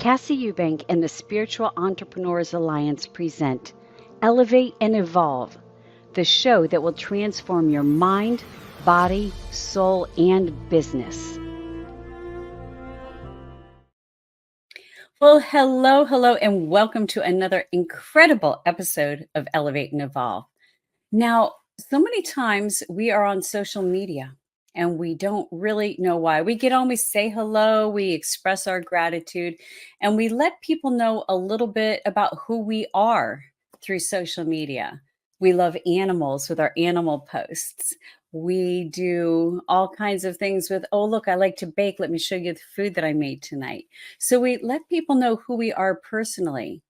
Cassie Eubank and the Spiritual Entrepreneurs Alliance present Elevate and Evolve, the show that will transform your mind, body, soul, and business. Well, hello, and welcome to another incredible episode of Elevate and Evolve. Now, so many times we are on social media and we don't really know why. We get on, we say hello, we express our gratitude, and we let people know a little bit about who we are through social media. We love animals with our animal posts. We do all kinds of things with, oh, look, I like to bake. Let me show you the food that I made tonight. So we let people know who we are personally.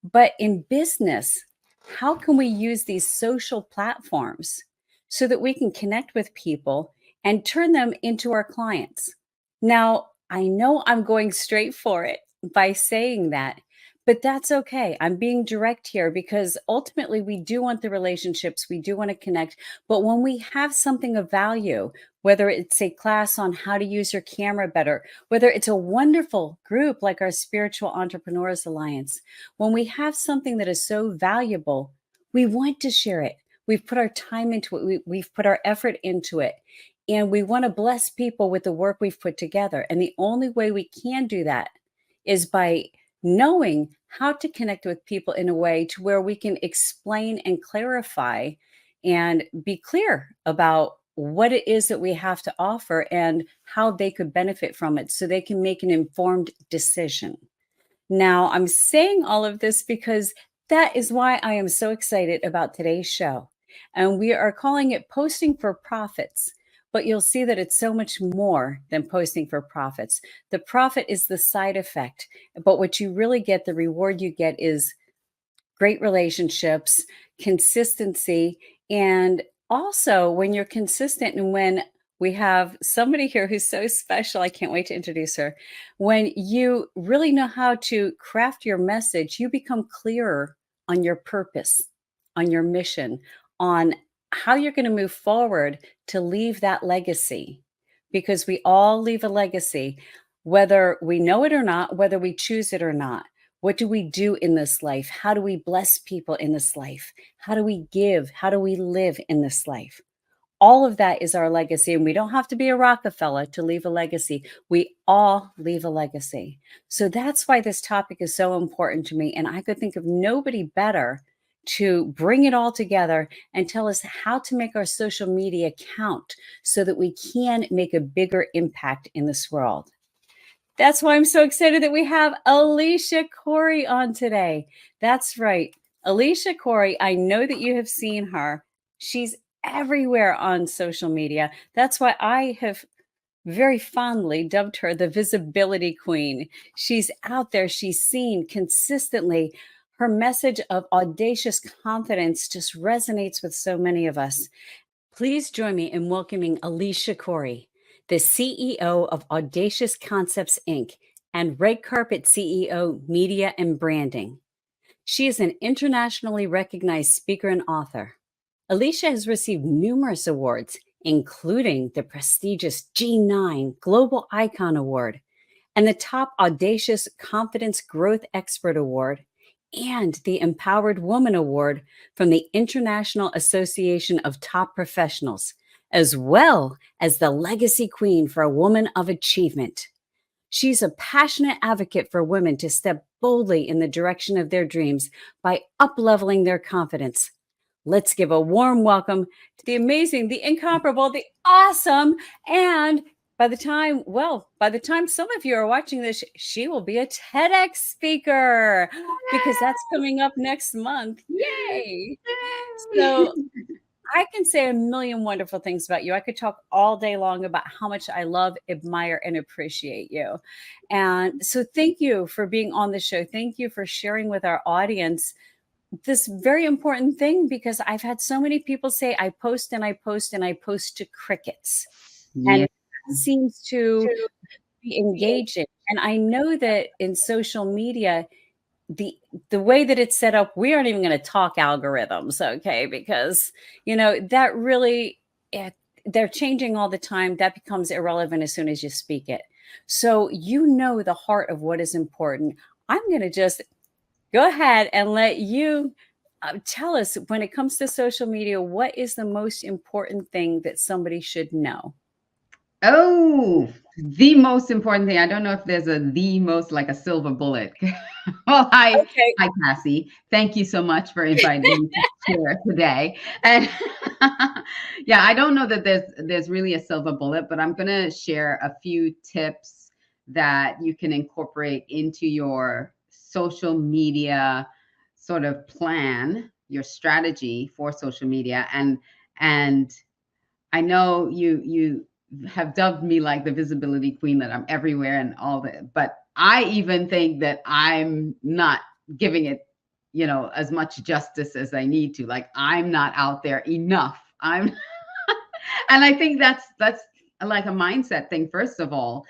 But in business, how can we use these social platforms so that we can connect with people and turn them into our clients? Now, I know I'm going straight for it by saying that, but that's okay. I'm being direct here because ultimately we do want the relationships, we do want to connect. But when we have something of value, whether it's a class on how to use your camera better, whether it's a wonderful group like our Spiritual Entrepreneurs Alliance, when we have something that is so valuable, we want to share it. We've put our time into it, we've put our effort into it, and we want to bless people with the work we've put together. And the only way we can do that is by knowing how to connect with people in a way to where we can explain and clarify and be clear about what it is that we have to offer and how they could benefit from it so they can make an informed decision. Now, I'm saying all of this because that is why I am so excited about today's show. And we are calling it Posting for Profits. But you'll see that it's so much more than posting for profits. The profit is the side effect. But what you really get, the reward you get, is great relationships, consistency, and also when you're consistent and when we have somebody here who's so special, I can't wait to introduce her. When you really know how to craft your message, you become clearer on your purpose, on your mission, on how you're going to move forward to leave that legacy. Because we all leave a legacy, whether we know it or not, whether we choose it or not. What do we do in this life? How do we bless people in this life? How do we give? How do we live in this life? All of that is our legacy. And we don't have to be a Rockefeller to leave a legacy. We all leave a legacy. So that's why this topic is so important to me. And I could think of nobody better to bring it all together and tell us how to make our social media count so that we can make a bigger impact in this world. That's why I'm so excited that we have Alicia Couri on today. That's right. Alicia Couri, I know that you have seen her. She's everywhere on social media. That's why I have very fondly dubbed her the visibility queen. She's out there, she's seen consistently. Her message of audacious confidence just resonates with so many of us. Please join me in welcoming Alicia Couri, the CEO of Audacious Concepts Inc. and Red Carpet CEO Media and Branding. She is an internationally recognized speaker and author. Alicia has received numerous awards, including the prestigious G9 Global Icon Award and the Top Audacious Confidence Growth Expert Award and the Empowered Woman Award from the International Association of Top Professionals, as well as the Legacy Queen for a Woman of Achievement. She's a passionate advocate for women to step boldly in the direction of their dreams by up-leveling their confidence. Let's give a warm welcome to the amazing, the incomparable, the awesome, and by the time some of you are watching this, she will be a TEDx speaker because that's coming up next month. Yay! So I can say a million wonderful things about you. I could talk all day long about how much I love, admire, and appreciate you. And so thank you for being on the show. Thank you for sharing with our audience this very important thing, because I've had so many people say, I post and I post and I post to crickets. And Yeah. that seems to be engaging. And I know that in social media, the way that it's set up, we aren't even going to talk algorithms, okay? Because, that really, they're changing all the time. That becomes irrelevant as soon as you speak it. So you know the heart of what is important. I'm going to just go ahead and let you tell us, when it comes to social media, what is the most important thing that somebody should know? Oh, the most important thing. I don't know if there's the most, like a silver bullet. Well, Okay. hi, Cassie. Thank you so much for inviting me to share today. And yeah, I don't know that there's really a silver bullet, but I'm gonna share a few tips that you can incorporate into your social media sort of plan, your strategy for social media. And I know you have dubbed me like the visibility queen, that I'm everywhere and all that, but I even think that I'm not giving it, as much justice as I need to. Like, I'm not out there enough. I'm and I think that's like a mindset thing. First of all,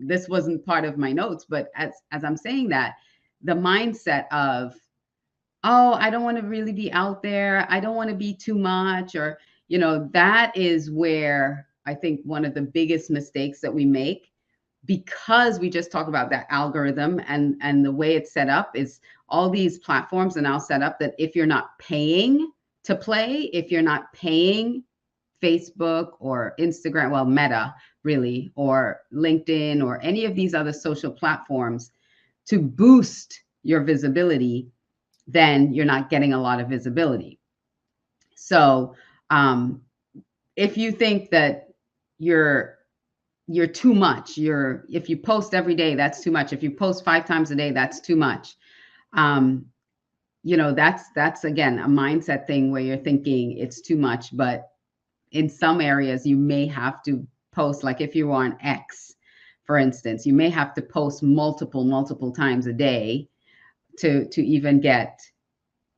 this wasn't part of my notes, but as I'm saying that, the mindset of, oh, I don't want to really be out there. I don't want to be too much, or, that is where I think one of the biggest mistakes that we make, because we just talk about that algorithm, and the way it's set up is all these platforms are now set up that if you're not paying to play, if you're not paying Facebook or Instagram, well, Meta really, or LinkedIn or any of these other social platforms to boost your visibility, then you're not getting a lot of visibility. So if you think that you're too much, if you post every day, that's too much. If you post 5 times a day, that's too much. That's again a mindset thing where you're thinking it's too much. But in some areas, you may have to post, like if you're on X, for instance, you may have to post multiple times a day to even get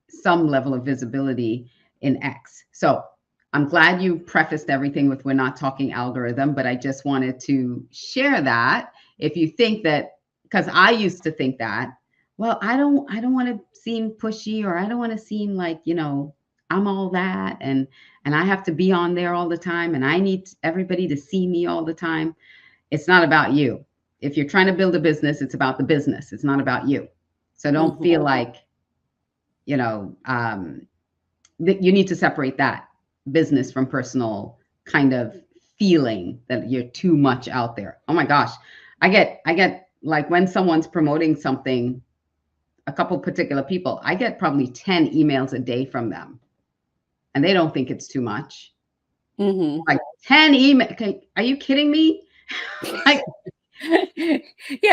some level of visibility in X. So I'm glad you prefaced everything with, we're not talking algorithm, but I just wanted to share that. If you think that, because I used to think that, well, I don't want to seem pushy, or I don't want to seem like, I'm all that, and I have to be on there all the time, and I need everybody to see me all the time. It's not about you. If you're trying to build a business, it's about the business. It's not about you. So don't feel like, that you need to separate that business from personal kind of feeling that you're too much out there. Oh my gosh. I get like, when someone's promoting something, a couple particular people, I get probably 10 emails a day from them, and they don't think it's too much. Like 10 emails. Okay, are you kidding me? Like, Yeah.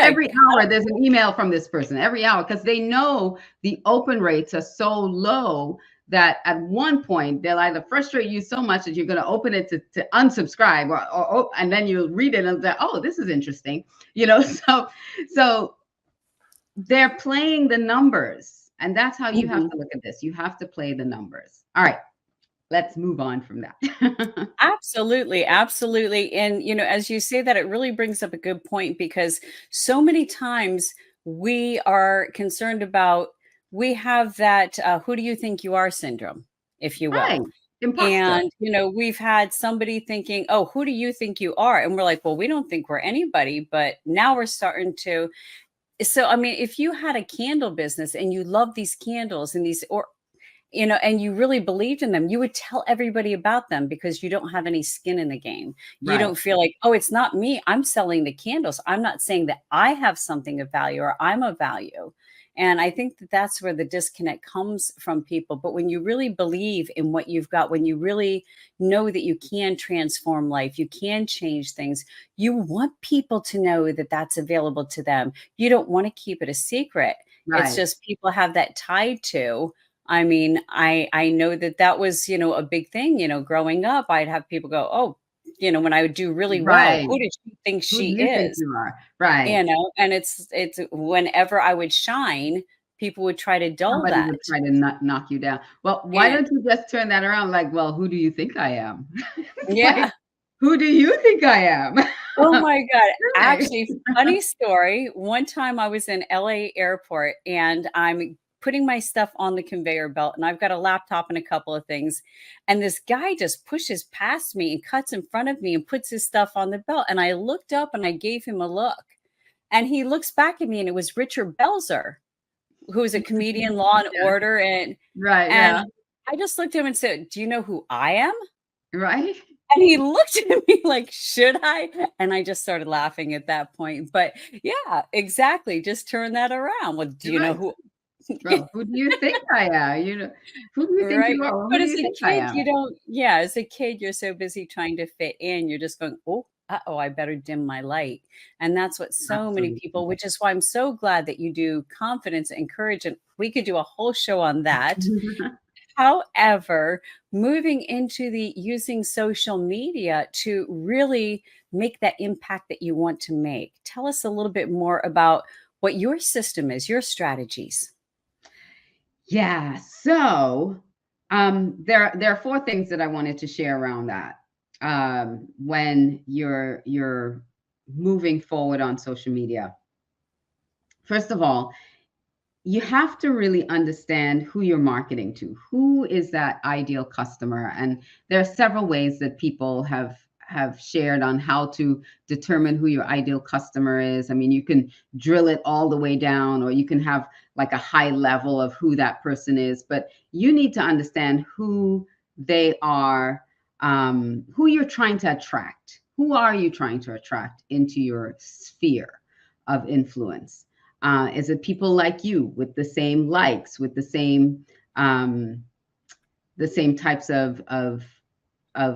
every hour there's an email from this person, every hour, because they know the open rates are so low that at one point they'll either frustrate you so much that you're going to open it to unsubscribe, or and then you'll read it and say, oh, this is interesting, so they're playing the numbers, and that's how you have to look at this. You have to play the numbers. All right, let's move on from that. Absolutely, absolutely. And, as you say that, it really brings up a good point, because so many times we are concerned about, we have that who do you think you are syndrome, if you will. Right. Imposter. And, we've had somebody thinking, oh, who do you think you are? And we're like, well, we don't think we're anybody. But now we're starting to. So, I mean, if you had a candle business and you love these candles and these, or and you really believed in them, you would tell everybody about them, because you don't have any skin in the game. You don't feel like, oh, it's not me, I'm selling the candles. I'm not saying that I have something of value or I'm of value. And I think that that's where the disconnect comes from people. But when you really believe in what you've got, when you really know that you can transform life, you can change things, you want people to know that that's available to them. You don't want to keep it a secret. It's just people have that tied to. I mean, I know that was, a big thing, growing up. I'd have people go, oh, when I would do really well, who did she think Who do she you think is? you are? Right. And it's whenever I would shine, people would try to dull Somebody that. would try to knock you down. Well, why don't you just turn that around? Like, well, who do you think I am? Yeah. Like, who do you think I am? Oh my God. Right. Actually, funny story. One time I was in LA airport, and I'm putting my stuff on the conveyor belt, and I've got a laptop and a couple of things. And this guy just pushes past me and cuts in front of me and puts his stuff on the belt. And I looked up and I gave him a look. And he looks back at me, and it was Richard Belzer, who is a comedian, Law and Yeah. Order. And Yeah. I just looked at him and said, "Do you know who I am?" Right. And he looked at me like, "Should I?" And I just started laughing at that point. But yeah, exactly. Just turn that around. Well, do you know Right. who? Well, who do you think I am? Who do you think Right. you are? Who But do as you a think I kid, am? you don't, yeah, as a kid, you're so busy trying to fit in. You're just going, "Oh, uh-oh, I better dim my light." And that's what so many Absolutely. people, which is why I'm so glad that you do confidence and courage. And we could do a whole show on that. However, moving into the using social media to really make that impact that you want to make. Tell us a little bit more about what your system is, your strategies. Yeah. So there are four things that I wanted to share around that. When you're moving forward on social media. First of all, you have to really understand who you're marketing to. Who is that ideal customer? And there are several ways that people have shared on how to determine who your ideal customer is. I mean, you can drill it all the way down, or you can have like a high level of who that person is, but you need to understand who they are, who you're trying to attract. Who are you trying to attract into your sphere of influence? Is it people like you with the same likes, with um, the same types of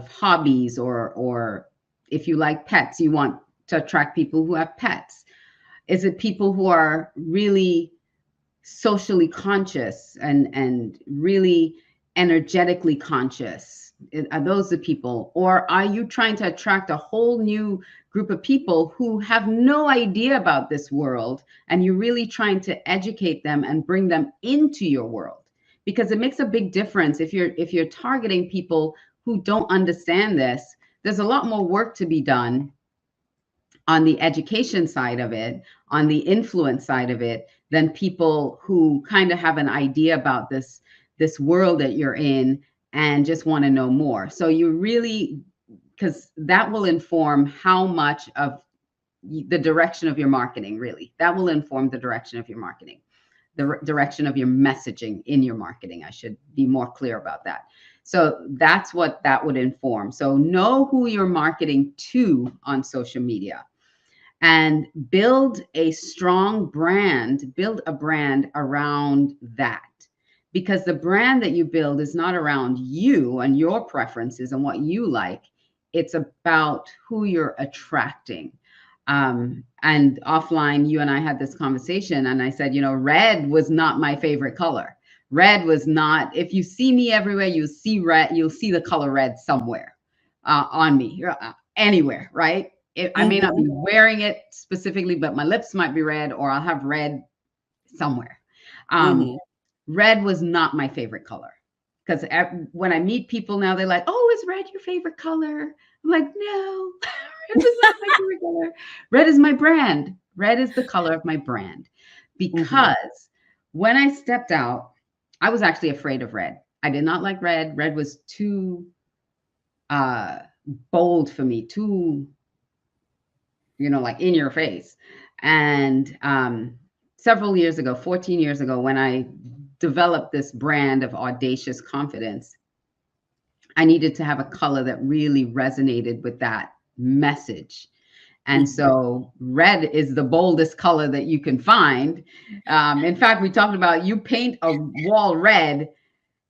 hobbies, or if you like pets, you want to attract people who have pets? Is it people who are really socially conscious and really energetically conscious? Are those the people? Or are you trying to attract a whole new group of people who have no idea about this world, and you're really trying to educate them and bring them into your world? Because it makes a big difference if you're targeting people who don't understand this. There's a lot more work to be done on the education side of it, on the influence side of it, than people who kind of have an idea about this world that you're in and just want to know more. So you really, because that will inform how much of the direction of your marketing, really. That will inform the direction of your marketing, the direction of your messaging in your marketing. I should be more clear about that. So that's what that would inform. So know who you're marketing to on social media, and build a strong brand, build a brand around that. Because the brand that you build is not around you and your preferences and what you like, it's about who you're attracting. And offline, you and I had this conversation, and I said, red was not my favorite color. Red was not, if you see me everywhere, you'll see red, you'll see the color red somewhere on me, anywhere, right? I may not be wearing it specifically, but my lips might be red, or I'll have red somewhere. Mhm. Red was not my favorite color, because when I meet people now, they're like, "Oh, is red your favorite color?" I'm like, "No, red was not my favorite color. Red is my brand. Red is the color of my brand." Because when I stepped out, I was actually afraid of red. I did not like red. Red was too bold for me, too, like in your face. And several years ago, 14 years ago, when I developed this brand of audacious confidence, I needed to have a color that really resonated with that message. And so red is the boldest color that you can find. In fact, we talked about, you paint a wall red,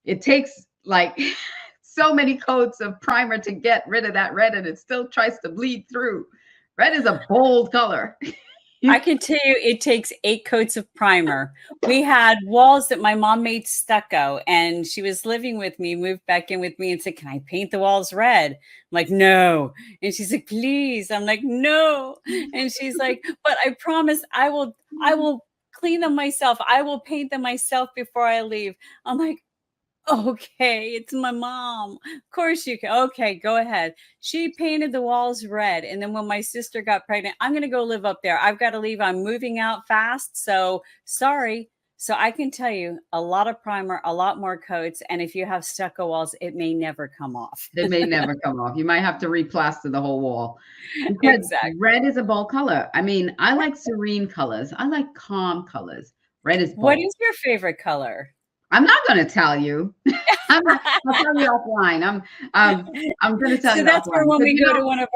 it takes like so many coats of primer to get rid of that red, and it still tries to bleed through. Red is a bold color. I can tell you it takes 8 coats of primer. We had walls that my mom made stucco, and she was living with me, moved back in with me, and said, "Can I paint the walls red?" I'm like, "No." And she's like, "Please." I'm like, "No." And she's like, "But I promise I will clean them myself. I will paint them myself before I leave." I'm like, "Okay, it's my mom. Of course you can. Okay, go ahead." She painted the walls red. And then when my sister got pregnant, "I'm going to go live up there. I've got to leave. I'm moving out fast. So sorry." So I can tell you a lot of primer, a lot more coats. And if you have stucco walls, it may never come off. It may never come off. You might have to replaster the whole wall because Exactly. red is a bold color. I mean, I like serene colors. I like calm colors. Red is What bold. is your favorite color? I'm not going to tell you. I'll tell you offline. I'm going to tell So you that's for offline. when But we you go know, to one of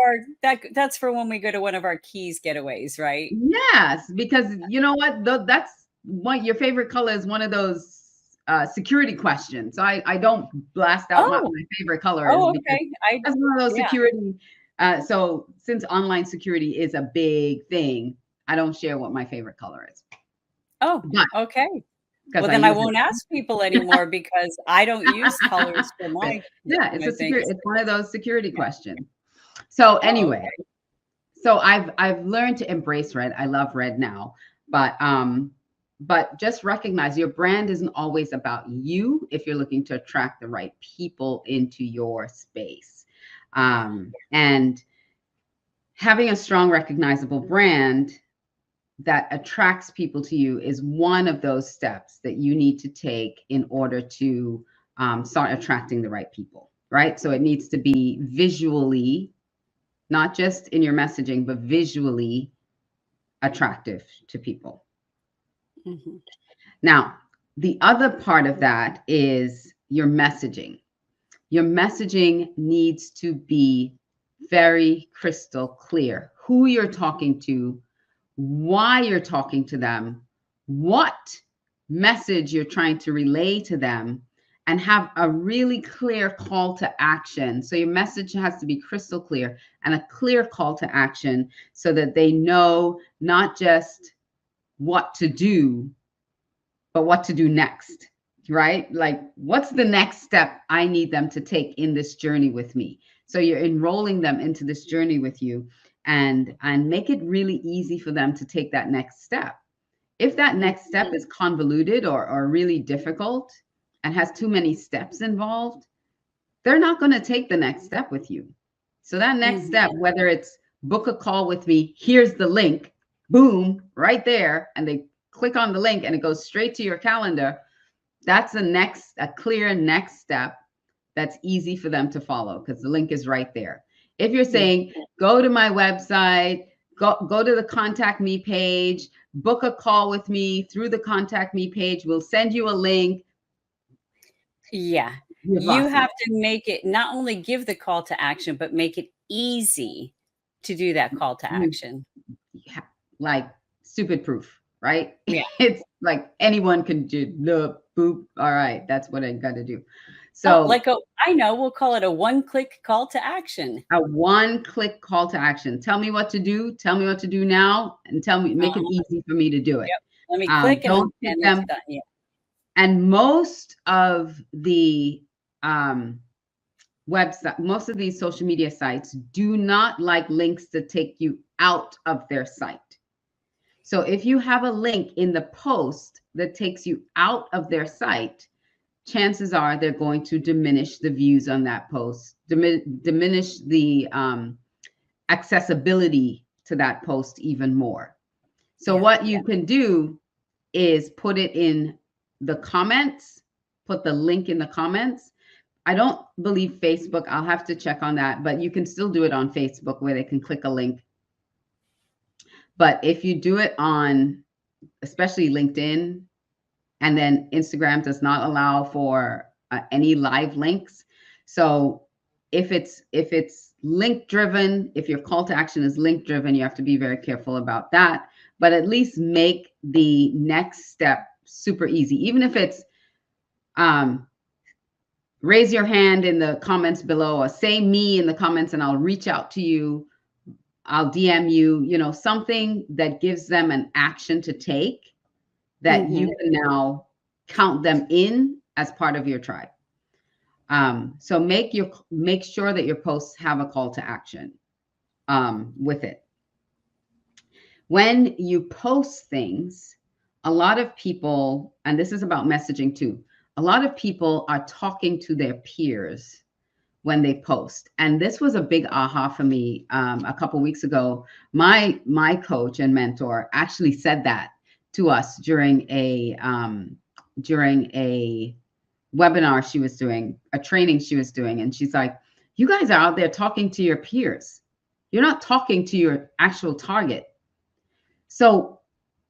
that's for when we go to one of our keys getaways, right? yes, because you know what? That's what your favorite color is, one of those security questions. So I don't blast out my Oh, favorite color is because okay. that's one of those Yeah. security. So since online security is a big thing, I don't share what my favorite color is. Oh, But okay. because Well, I then I use won't it. ask people anymore because I don't use colors for Yeah, it's my a security. things. It's one of those security questions. So Oh, anyway, okay. so I've learned to embrace red. I love red now, but just recognize your brand isn't always about you if you're looking to attract the right people into your space. And having a strong, recognizable brand that attracts people to you is one of those steps that you need to take in order to start attracting the right people, right? So it needs to be visually, not just in your messaging, but visually attractive to people. Mm-hmm. Now, the other part of that is your messaging. Your messaging needs to be very crystal clear who you're talking to, why you're talking to them, what message you're trying to relay to them, and have a really clear call to action. So your message has to be crystal clear and a clear call to action so that they know not just what to do, but what to do next, right? Like, what's the next step I need them to take in this journey with me? So you're enrolling them into this journey with you and make it really easy for them to take that next step. If that next step is convoluted or really difficult and has too many steps involved, they're not going to take the next step with you. So that next step, whether it's book a call with me, here's the link, boom, right there, and they click on the link and it goes straight to your calendar, that's a clear next step that's easy for them to follow because the link is right there. If you're saying, go to my website, go to the contact me page, book a call with me through the contact me page, we'll send you a link. Yeah. You have to make it not only give the call to action, but make it easy to do that call to action. Yeah, like stupid proof, right? Yeah. It's like anyone can do the boop. All right, that's what I got to do. So I know, we'll call it a one-click call to action. A one-click call to action. Tell me what to do. Tell me what to do now, and make it easy for me to do it. Yep. Let me click Don't and give them. it's done. Yeah. And most of the website, most of these social media sites do not like links to take you out of their site. So if you have a link in the post that takes you out of their site, chances are they're going to diminish the views on that post, diminish the accessibility to that post even more. So what you can do is put it in the comments, put the link in the comments. I don't believe Facebook, I'll have to check on that, but you can still do it on Facebook where they can click a link. But if you do it on, especially LinkedIn, and then Instagram does not allow for any live links. So if it's link driven, if your call to action is link driven, you have to be very careful about that. But at least make the next step super easy, even if it's raise your hand in the comments below or say me in the comments and I'll reach out to you. I'll DM you, something that gives them an action to take that you can now count them in as part of your tribe. So make sure that your posts have a call to action with it. When you post things, a lot of people, and this is about messaging too, a lot of people are talking to their peers when they post. And this was a big aha for me a couple of weeks ago. My coach and mentor actually said that to us during a webinar she was doing, a training she was doing. And she's like, you guys are out there talking to your peers. You're not talking to your actual target. So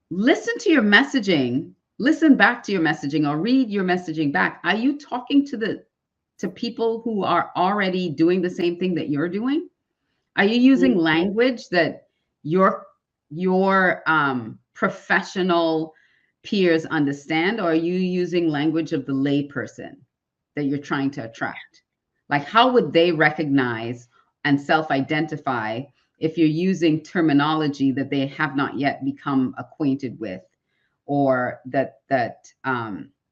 listen to your messaging, listen back to your messaging, or read your messaging back. Are you talking to people who are already doing the same thing that you're doing? Are you using language that your professional peers understand, or are you using language of the layperson that you're trying to attract? Like, how would they recognize and self-identify if you're using terminology that they have not yet become acquainted with, or that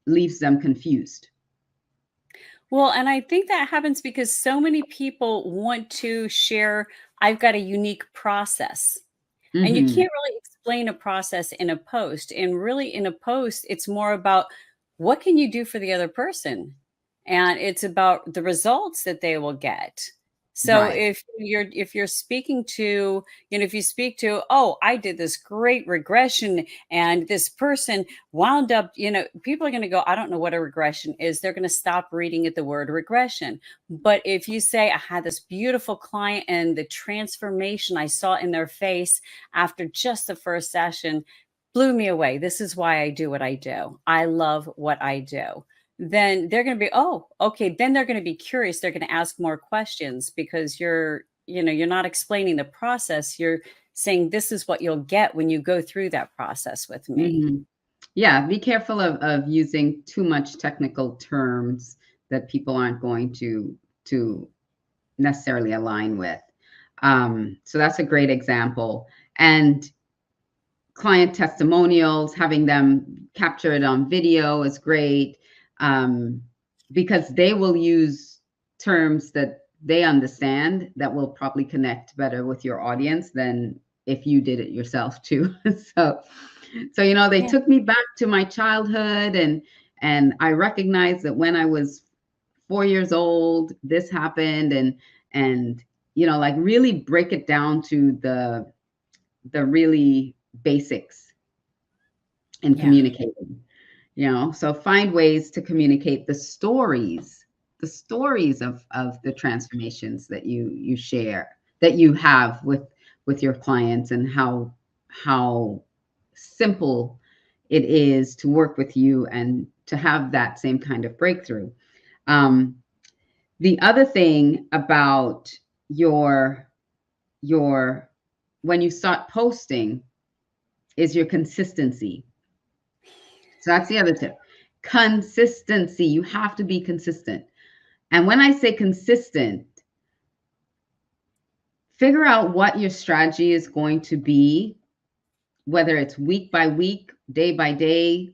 leaves them confused? Well, and I think that happens because so many people want to share, I've got a unique process. And you Mm-hmm. can't really explain a process in a post. And really, in a post, it's more about what can you do for the other person? And it's about the results that they will get. So Right. if you're speaking to, if you speak to, oh, I did this great regression and this person wound up, people are going to go, I don't know what a regression is. They're going to stop reading at the word regression. But if you say, I had this beautiful client and the transformation I saw in their face after just the first session blew me away. This is why I do what I do. I love what I do. Then they're going to be, oh, okay. Then they're going to be curious. They're going to ask more questions because you're not explaining the process. You're saying this is what you'll get when you go through that process with me. Mm-hmm. Yeah, be careful of using too much technical terms that people aren't going to necessarily align with. So that's a great example. And client testimonials, having them captured on video is great, because they will use terms that they understand that will probably connect better with your audience than if you did it yourself too. So they Yeah. took me back to my childhood, and I recognized that when I was 4 years old, this happened, and like really break it down to the really basics in Yeah. communicating. So find ways to communicate the stories of the transformations that you share, that you have with your clients, and how simple it is to work with you and to have that same kind of breakthrough. The other thing about your when you start posting is your consistency. So that's the other tip. Consistency. You have to be consistent. And when I say consistent, figure out what your strategy is going to be, whether it's week by week, day by day.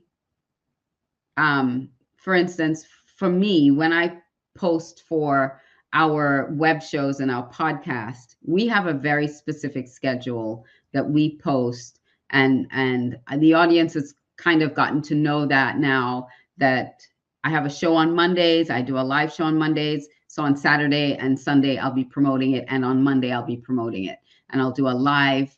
For instance, for me, when I post for our web shows and our podcast, we have a very specific schedule that we post, and the audience has kind of gotten to know that now, that I have a show on Mondays, I do a live show on Mondays. So on Saturday and Sunday, I'll be promoting it, and on Monday, I'll be promoting it, and I'll do a live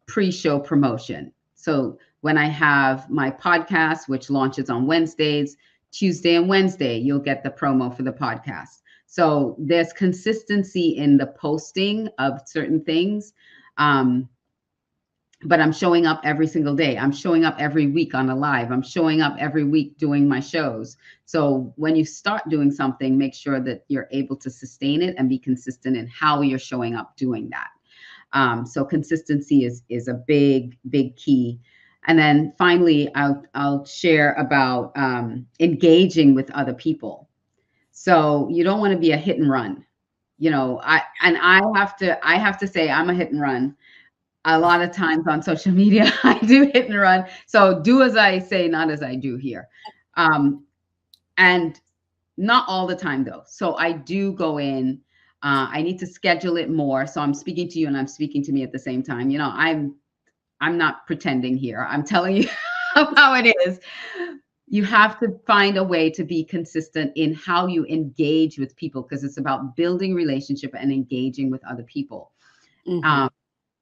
pre-show promotion. So when I have my podcast, which launches on Wednesdays, Tuesday and Wednesday, you'll get the promo for the podcast. So there's consistency in the posting of certain things. But I'm showing up every single day. I'm showing up every week on a live. I'm showing up every week doing my shows. So when you start doing something, make sure that you're able to sustain it and be consistent in how you're showing up doing that. So consistency is a big, big key. And then finally, I'll share about engaging with other people. So you don't want to be a hit and run. I have to say I'm a hit and run. A lot of times on social media, I do hit and run. So do as I say, not as I do here. And not all the time though. So I do go in. I need to schedule it more. So I'm speaking to you and I'm speaking to me at the same time. I'm not pretending here. I'm telling you how it is. You have to find a way to be consistent in how you engage with people, because it's about building relationship and engaging with other people. Mm-hmm.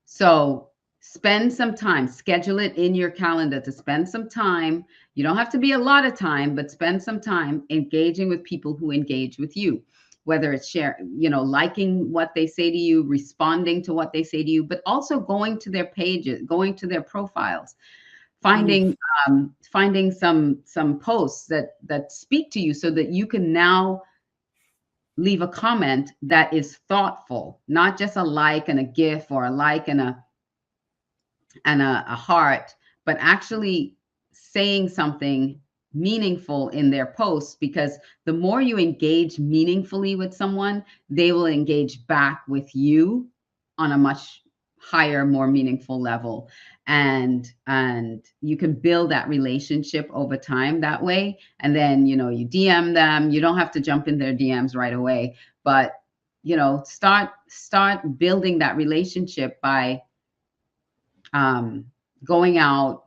So spend some time, schedule it in your calendar to spend some time. You don't have to be a lot of time, but spend some time engaging with people who engage with you, whether it's liking what they say to you, responding to what they say to you, but also going to their pages, going to their profiles, finding some posts that speak to you so that you can now leave a comment that is thoughtful, not just a like and a gif or a like and a heart, but actually saying something meaningful in their posts, because the more you engage meaningfully with someone, they will engage back with you on a much higher, more meaningful level. And you can build that relationship over time that way. And then, you DM them. You don't have to jump in their DMs right away, but start building that relationship by going out,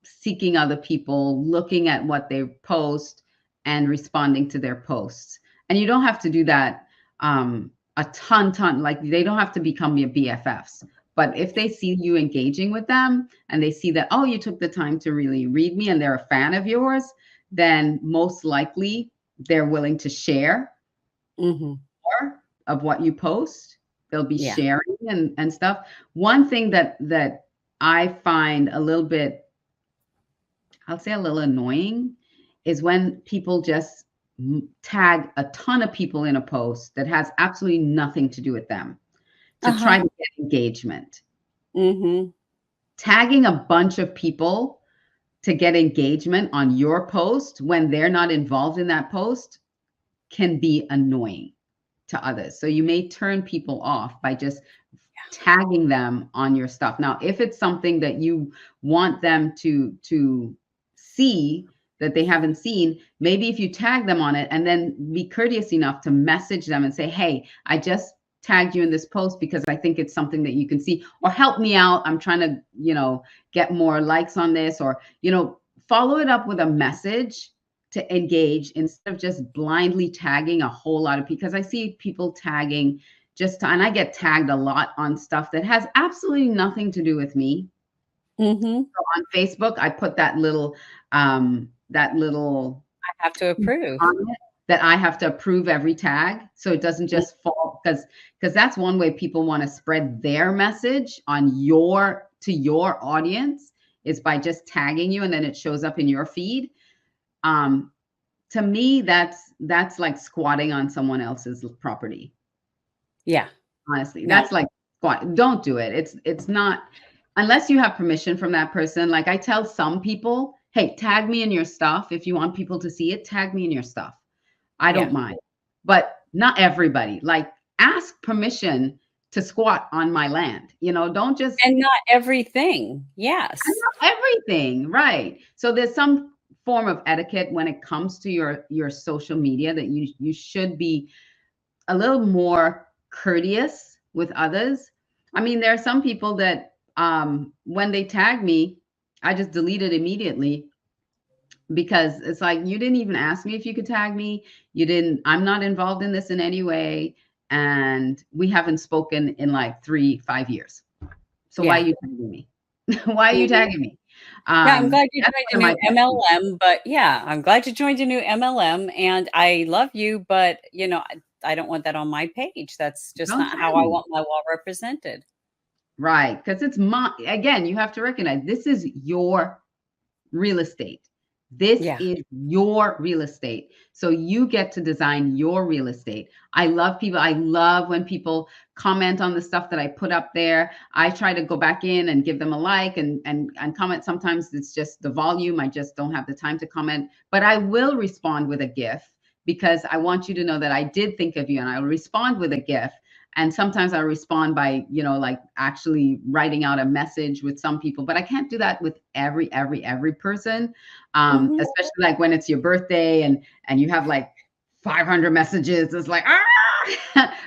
seeking other people, looking at what they post and responding to their posts. And you don't have to do that a ton, like they don't have to become your BFFs. But if they see you engaging with them and they see that, oh, you took the time to really read me and they're a fan of yours, then most likely they're willing to share more of what you post. They'll be sharing and stuff. One thing that I find a little bit, I'll say a little annoying, is when people just tag a ton of people in a post that has absolutely nothing to do with them to try to get engagement. Tagging a bunch of people to get engagement on your post when they're not involved in that post can be annoying to others. So you may turn people off by just tagging them on your stuff. Now, if it's something that you want them to see that they haven't seen, maybe if you tag them on it and then be courteous enough to message them and say, hey, I just tagged you in this post because I think it's something that you can see, or help me out. I'm trying to, get more likes on this, or, follow it up with a message to engage instead of just blindly tagging a whole lot of people. Because I see people tagging and I get tagged a lot on stuff that has absolutely nothing to do with me. So on Facebook, I put that little I have to approve that I have to approve every tag, so it doesn't just fall, because that's one way people want to spread their message to your audience, is by just tagging you and then it shows up in your feed. To me, that's like squatting on someone else's property. Yeah. Honestly, that's like squat. Don't do it. It's not, unless you have permission from that person. Like I tell some people, hey, tag me in your stuff. If you want people to see it, tag me in your stuff. I don't mind. But not everybody. Like, ask permission to squat on my land. Don't just. And not everything. Yes. And not everything. Right. So there's some form of etiquette when it comes to your social media that you should be a little more courteous with others. I mean, there are some people that when they tag me, I just delete it immediately, because it's like, you didn't even ask me if you could tag me. I'm not involved in this in any way. And we haven't spoken in like 3-5 years. So why are you tagging me? Why are you tagging me? I'm glad you joined a new MLM, but I'm glad you joined a new MLM, and I love you, but I don't want that on my page. That's just not how I want my wall represented. Right. Because again, you have to recognize this is your real estate. This is your real estate. So you get to design your real estate. I love when people comment on the stuff that I put up there. I try to go back in and give them a like and comment. Sometimes it's just the volume. I just don't have the time to comment, but I will respond with a GIF, because I want you to know that I did think of you, and I'll respond with a GIF. And sometimes I respond by, like actually writing out a message with some people, but I can't do that with every person. Especially like when it's your birthday and you have like 500 messages. It's like,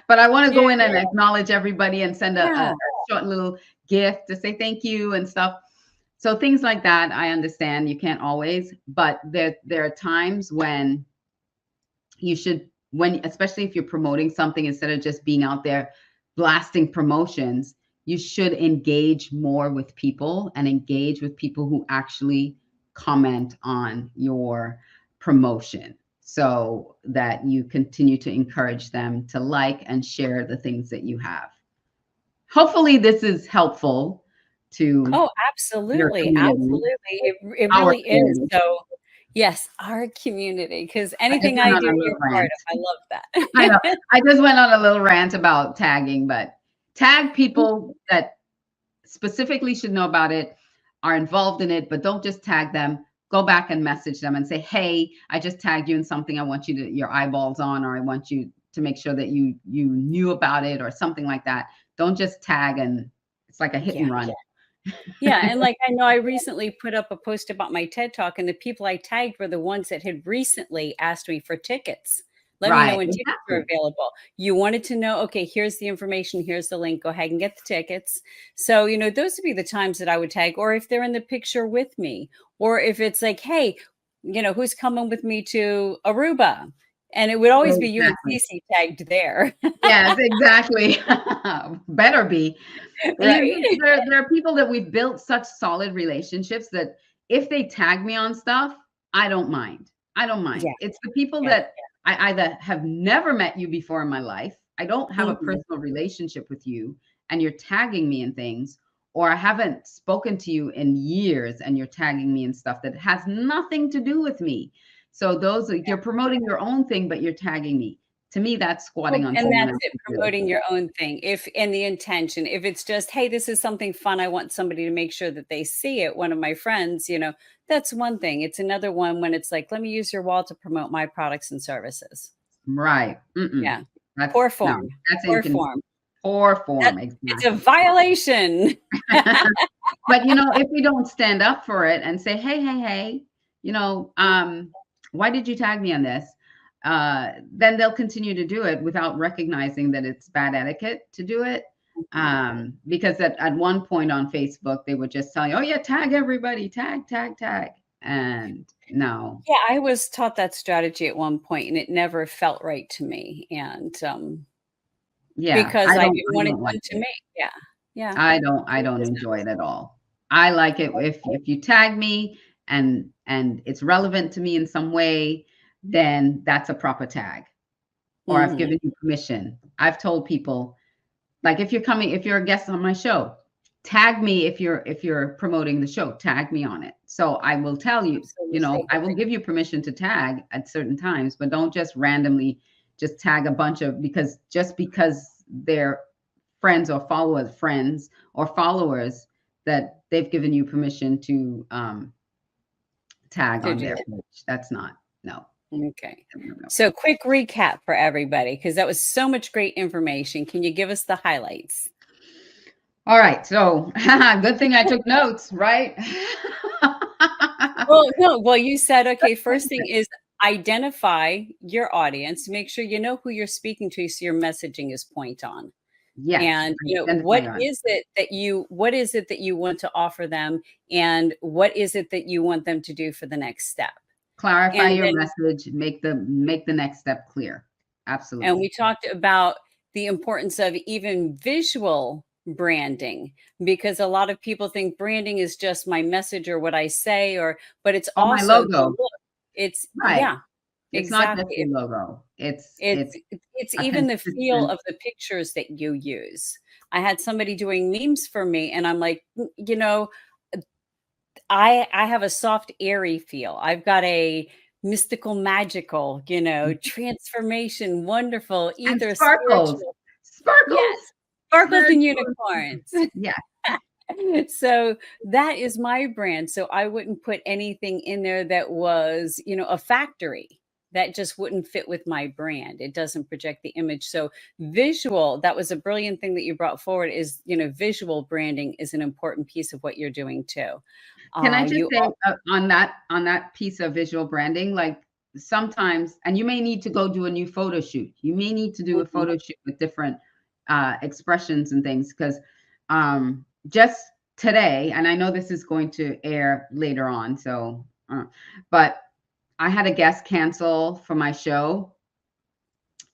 but I want to go in and acknowledge everybody and send a short little gift to say thank you and stuff. So things like that, I understand you can't always, but there are times when you should, especially if you're promoting something, instead of just being out there blasting promotions, you should engage more with people and engage with people who actually comment on your promotion so that you continue to encourage them to like and share the things that you have. Hopefully this is helpful to Oh, your absolutely. community, Absolutely. It our really is. community. So, yes, our community, because I just anything went I on do, a you're little part rant. of. I love I know. that. I just went on a little rant about tagging, but tag people that specifically should know about it, are involved in it, but don't just tag them. Go back and message them and say, "Hey, I just tagged you in something I want you to your eyeballs on, or I want you to make sure that you knew about it or something like that." Don't just tag and it's like a hit Yeah. and run. Yeah, and, like, I know I recently put up a post about my TED Talk, and the people I tagged were the ones that had recently asked me for tickets. Let me know Right, when tickets are exactly. available. You wanted to know, okay, here's the information, here's the link, go ahead and get the tickets. So, those would be the times that I would tag, or if they're in the picture with me, or if it's like, hey, who's coming with me to Aruba? And it would always be you and Exactly. Cece tagged there, Yes, exactly. Better be. right? There are people that we've built such solid relationships that if they tag me on stuff, I don't mind. I don't mind. Yeah, It's the people yeah. that I either have never met you before in my life, I don't have a Mhm. personal relationship with you, and you're tagging me in things, or I haven't spoken to you in years and you're tagging me in stuff that has nothing to do with me. So those are, you're promoting your own thing, but you're tagging me. To me, that's squatting Well, on and someone that's it, else's toes. promoting your own thing. If and the intention, if it's just, "Hey, this is something fun, I want somebody to make sure that they see it," one of my friends, that's one thing. It's another one when it's like, "Let me use your wall to promote my products and services." Right. Mm-mm. Yeah. That's Poor no, form, that's poor in form. poor That form, it's a exactly. violation. But if we don't stand up for it and say, "Hey, hey, hey, you know, why did you tag me on this?" Then they'll continue to do it without recognizing that it's bad etiquette to do it. Because at one point on Facebook, they would just tell you, "Oh yeah, tag everybody, tag, tag, tag," and no, Yeah, I was taught that strategy at one point, and it never felt right to me, and, yeah, because I didn't I want it don't like done to it. me. Yeah. Yeah. I don't enjoy it at all. I like it if you tag me and it's relevant to me in some way, then that's a proper tag. Or I've Mhm. given you permission. I've told people, like if you're a guest on my show, tag me if you're promoting the show, tag me on it. So I will tell you, Absolutely. I will give you permission to tag at certain times, but don't just randomly just tag a bunch of because they're friends or followers that they've given you permission to tag To on do their that. page. That's not no, Okay. no, no, no. So quick recap for everybody, because that was so much great information. Can you give us the highlights? All right, so good thing I took notes, right? Well, no, well, you said, okay, first thing is identify your audience, make sure you know who you're speaking to so your messaging is point on. Yes, And, identify on. what is it that you want to offer them and what is it that you want them to do for the next step? Clarify And your then message, make the next step clear. And we Absolutely. talked about the importance of even visual branding because a lot of people think branding is just my message or what I say but it's Oh, my also the logo. look. It's Right. yeah, It's not just exactly. the logo. It's It's it's a even the feel consistent. of the pictures that you use. I had somebody doing memes for me and I'm like, I have a soft, airy feel. I've got a mystical, magical, transformation, wonderful, And either sparkles. spiritual. Sparkles. Yes, sparkles Very and sparkles. unicorns. Yeah. So that is my brand. So I wouldn't put anything in there that was, a factory. That just wouldn't fit with my brand. It doesn't project the image. So visual, that was a brilliant thing that you brought forward is, visual branding is an important piece of what you're doing too. Can I just You say on that piece of visual branding, like sometimes, and you may need to go do a new photo shoot. You may need to do a Mhm. photo shoot with different expressions and things because just today, and I know this is going to air later on, so but I had a guest cancel for my show,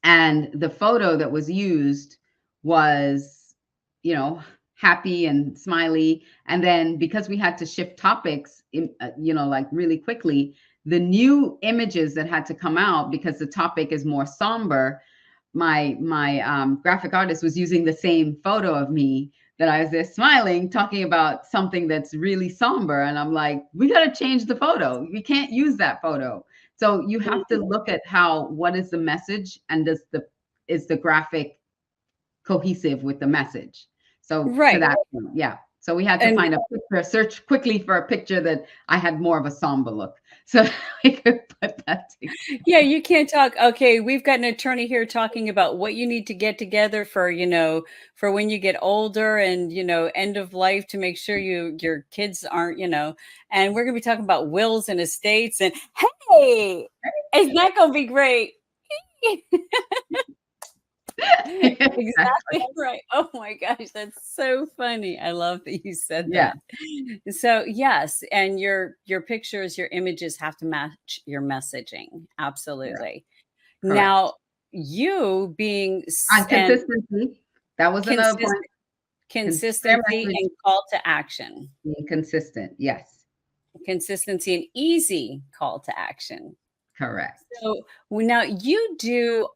and the photo that was used was, you know, happy and smiley. And then because we had to shift topics, like really quickly, the new images that had to come out because the topic is more somber. My graphic artist was using the same photo of me that I was there smiling, talking about something that's really somber. And I'm like, we got to change the photo. We can't use that photo. So you have to look at what is the message, and is the graphic cohesive with the message? So to Right. that point, yeah. So we had to And find a picture, search quickly for a picture that I had more of a somber look. So we could put that together. yeah, you can't talk. Okay, we've got an attorney here talking about what you need to get together for, for when you get older and, end of life to make sure your kids aren't, and we're going to be talking about wills and estates and hey, is that going to be great? Exactly right. Oh my gosh, that's so funny. I love that you said Yeah. that. So yes, and your pictures, your images have to match your messaging. Absolutely. Correct. Now, you being And and consistency. That was another consist point. Clear consistency message, and call to action. being consistent. Yes. Consistency and easy call to action. Correct. So now you do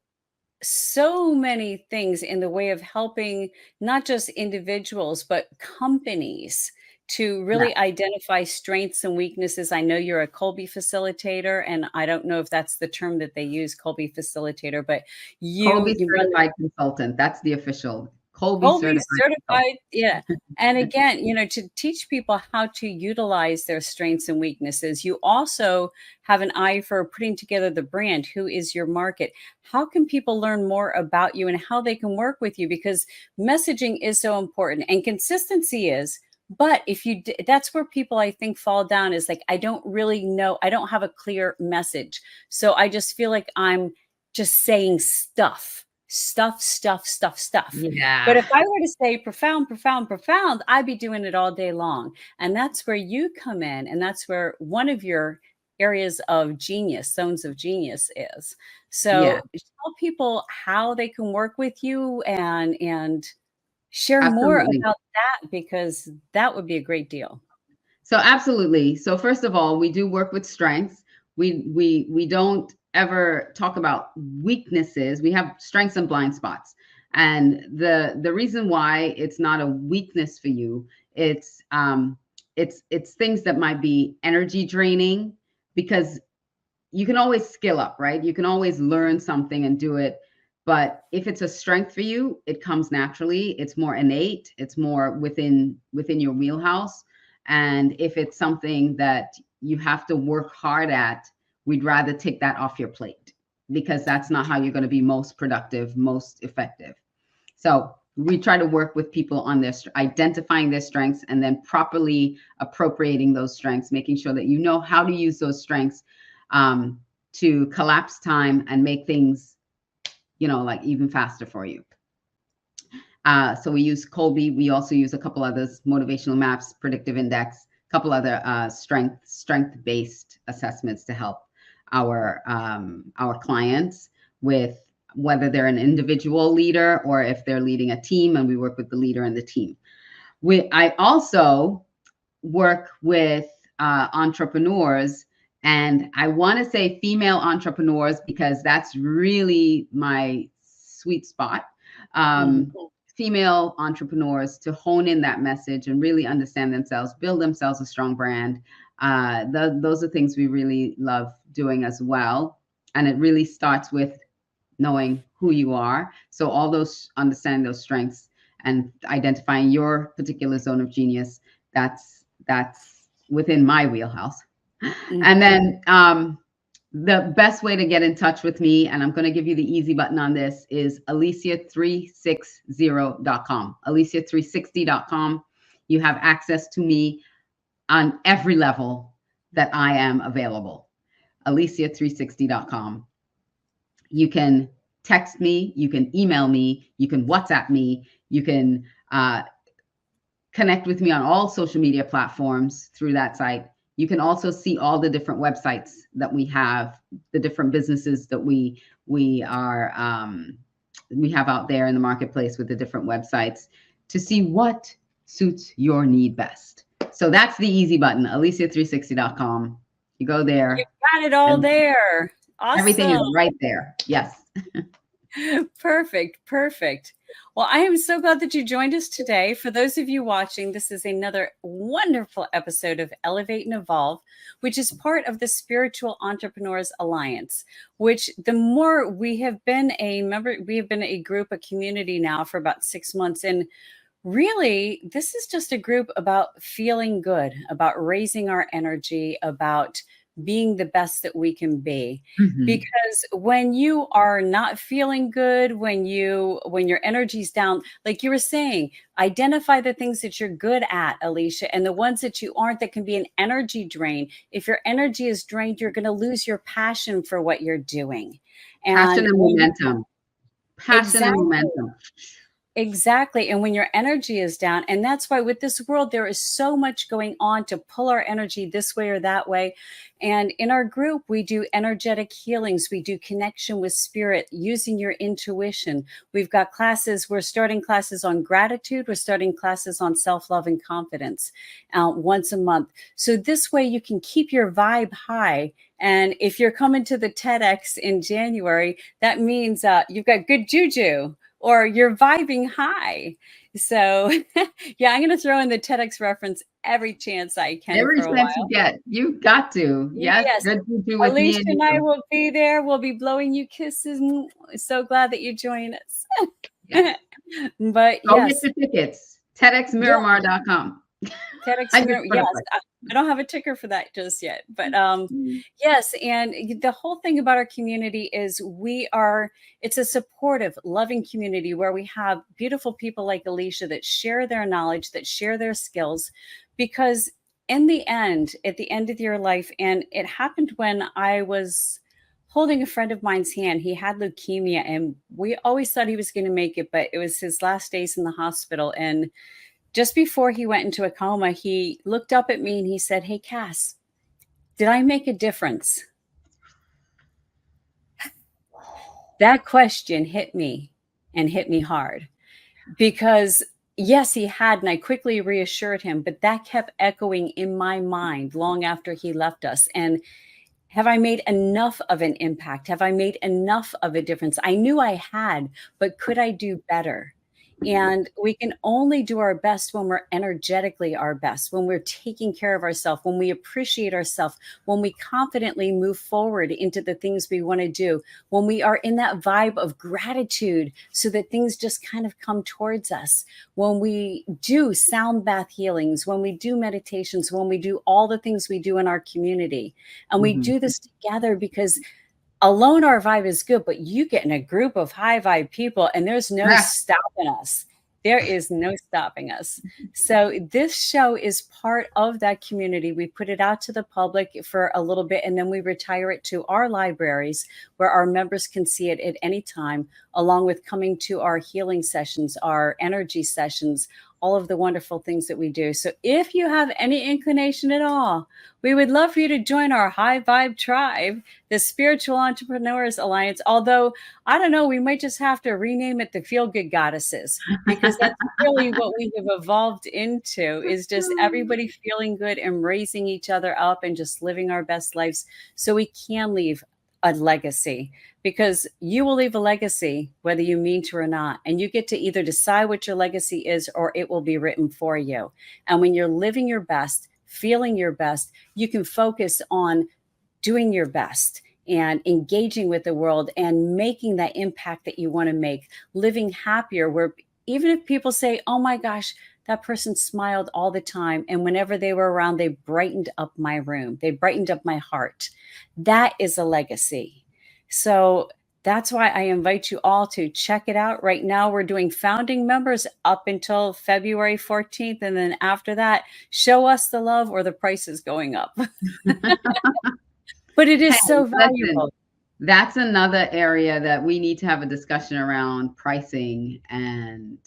so many things in the way of helping not just individuals but companies to Yeah. really identify strengths and weaknesses. I know you're a Colby facilitator, and I don't know if that's the term that they use, Colby facilitator, but Colby you run certified consultant. That's the official. Colby Colby certified consultant. certified, yeah. And again, to teach people how to utilize their strengths and weaknesses, you also have an eye for putting together the brand. Who is your market? How can people learn more about you and how they can work with you? Because messaging is so important and consistency is. But if that's where people I think fall down is like, I don't really know. I don't have a clear message. So I just feel like I'm just saying stuff. But Yeah. if I were to say profound, profound, profound, I'd be doing it all day long. And that's where you come in. And that's where one of your areas of genius, zones of genius is. Yeah. So tell people how they can work with you and share more Absolutely. about that, because that would be a great deal. So absolutely. So first of all, we do work with strengths. We don't ever talk about weaknesses. We have strengths and blind spots. And the reason why it's not a weakness for you, it's things that might be energy draining, because you can always skill up, right? You can always learn something and do it. But if it's a strength for you, it comes naturally. It's more innate. It's more within your wheelhouse. And if it's something that you have to work hard at, we'd rather take that off your plate, because that's not how you're going to be most productive, most effective. So we try to work with people on this, identifying their strengths and then properly appropriating those strengths, making sure that you know how to use those strengths to collapse time and make things, like even faster for you. So we use Colby. We also use a couple others, motivational maps, predictive index, a couple other strength-based assessments to help our clients with whether they're an individual leader or if they're leading a team, and we work with the leader and the team. I also work with entrepreneurs, and I want to say female entrepreneurs because that's really my sweet spot. Female entrepreneurs to hone in that message and really understand themselves, build themselves a strong brand. Those are things we really love doing as well. And it really starts with knowing who you are. So all those, understanding those strengths and identifying your particular zone of genius, that's within my wheelhouse. And then the best way to get in touch with me, and I'm going to give you the easy button on this, is alicia360.com. alicia360.com. You have access to me on every level that I am available. alicia360.com. You can text me, you can email me, you can WhatsApp me, you can connect with me on all social media platforms through that site. You can also see all the different websites that we have, the different businesses that we have out there in the marketplace with the different websites, to see what suits your need best. So that's the easy button, Alicia360.com. You go You there. got it all there. Everything Awesome. is right there. Yes. Perfect. Perfect. Well, I am so glad that you joined us today. For those of you watching, this is another wonderful episode of Elevate and Evolve, which is part of the Spiritual Entrepreneurs Alliance, which the more we have been a member, we have been a group, a community now for about 6 months. And really, this is just a group about feeling good, about raising our energy, about being the best that we can be. Mhm. Because when you are not feeling good, when your energy's down, like you were saying, identify the things that you're good at, Alicia, and the ones that you aren't, that can be an energy drain. If your energy is drained, you're going to lose your passion for what you're doing. Passion And and when momentum. Passion and exactly. momentum. Exactly. And when your energy is down, and that's why with this world, there is so much going on to pull our energy this way or that way. And in our group, we do energetic healings. We do connection with spirit using your intuition. We've got classes. We're starting classes on gratitude. We're starting classes on self-love and confidence once a month. So this way you can keep your vibe high. And if you're coming to the TEDx in January, that means you've got good juju, or you're vibing high. So yeah, I'm going to throw in the TEDx reference every chance I can Every for a chance you while. get, you've got to. Yes, Yes. good to do with me Alicia and and I you. will be there. We'll be blowing you kisses. So glad that you join us. Yes. But Go get yes, your tickets. yeah, TEDxMiramar.com. TEDx I just put yes, it like I don't have a ticker for that just yet, but mm, yes, and the whole thing about our community is it's a supportive, loving community where we have beautiful people like Alicia that share their knowledge, that share their skills, because in the end, at the end of your life, and it happened when I was holding a friend of mine's hand. He had leukemia, and we always thought he was going to make it, but it was his last days in the hospital. And just before he went into a coma, he looked up at me and he said, "Hey, Cass, did I make a difference?" That question hit me, and hit me hard, because yes, he had, and I quickly reassured him, but that kept echoing in my mind long after he left us. And have I made enough of an impact? Have I made enough of a difference? I knew I had, but could I do better? And we can only do our best when we're energetically our best, when we're taking care of ourselves, when we appreciate ourselves, when we confidently move forward into the things we want to do, when we are in that vibe of gratitude so that things just kind of come towards us, when we do sound bath healings, when we do meditations, when we do all the things we do in our community. And we mhm. do this together because alone our vibe is good, but you get in a group of high vibe people and there's no Ah, stopping us. There is no stopping us. So this show is part of that community. We put it out to the public for a little bit, and then we retire it to our libraries where our members can see it at any time, along with coming to our healing sessions, our energy sessions, all of the wonderful things that we do. So if you have any inclination at all, we would love for you to join our high vibe tribe, the Spiritual Entrepreneurs Alliance. Although, I don't know, we might just have to rename it the Feel Good Goddesses, because that's really what we have evolved into, is just everybody feeling good and raising each other up and just living our best lives so we can leave a legacy, because you will leave a legacy whether you mean to or not, and you get to either decide what your legacy is or it will be written for you. And when you're living your best, feeling your best, you can focus on doing your best and engaging with the world and making that impact that you want to make, living happier, where even if people say, "Oh my gosh, that person smiled all the time, and whenever they were around, they brightened up my room, they brightened up my heart," that is a legacy. So that's why I invite you all to check it out. Right now, we're doing founding members up until February 14th. And then after that, show us the love or the price is going up. But it Hey, is so listen, valuable. that's another area that we need to have a discussion around pricing and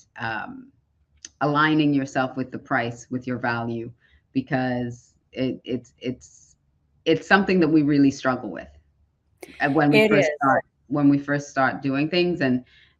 aligning yourself with the price, with your value, because it's something that we really struggle with when we It first is. start doing things.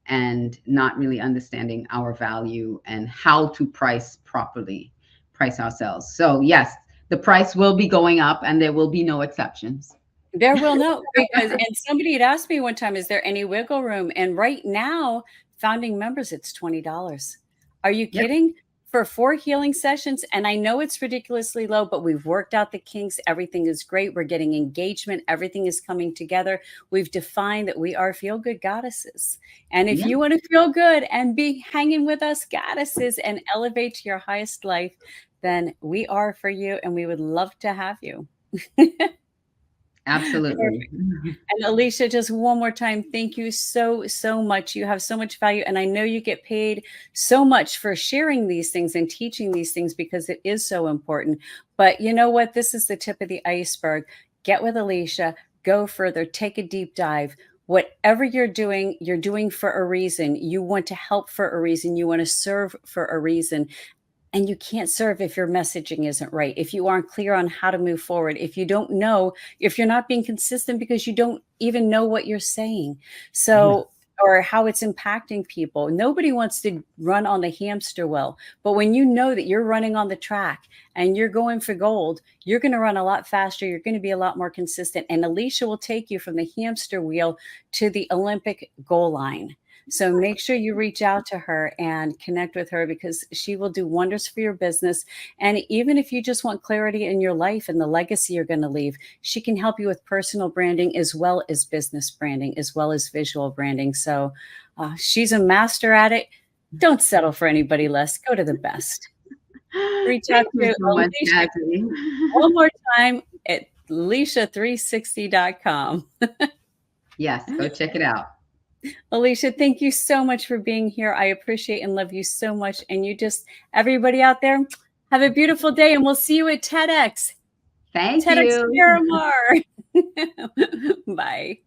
and not really understanding our value and how to price properly, price ourselves. So yes, the price will be going up and there will be no exceptions. There will know, because and somebody had asked me one time, is there any wiggle room? And right now, founding members, it's $20. Are you Yep. kidding? For 4 healing sessions, and I know it's ridiculously low, but we've worked out the kinks. Everything is great. We're getting engagement. Everything is coming together. We've defined that we are feel-good goddesses. And if Yeah. you want to feel good and be hanging with us goddesses and elevate to your highest life, then we are for you, and we would love to have you. Absolutely. And Alicia, just one more time, thank you so, so much. You have so much value. And I know you get paid so much for sharing these things and teaching these things, because it is so important. But you know what? This is the tip of the iceberg. Get with Alicia, go further, take a deep dive. Whatever you're doing for a reason. You want to help for a reason. You want to serve for a reason. And you can't serve if your messaging isn't right, if you aren't clear on how to move forward, if you don't know, if you're not being consistent because you don't even know what you're saying. So, or how it's impacting people. Nobody wants to run on the hamster wheel. But when you know that you're running on the track and you're going for gold, you're going to run a lot faster. You're going to be a lot more consistent. And Alicia will take you from the hamster wheel to the Olympic goal line. So make sure you reach out to her and connect with her, because she will do wonders for your business. And even if you just want clarity in your life and the legacy you're going to leave, she can help you with personal branding as well as business branding, as well as visual branding. So she's a master at it. Don't settle for anybody less. Go to the best. Reach out to Alicia one more time at Alicia360.com. Yes, go check it out. Alicia, thank you so much for being here. I appreciate and love you so much. And you just, everybody out there, have a beautiful day, and we'll see you at TEDx. Thank TEDx you. Miramar. Bye.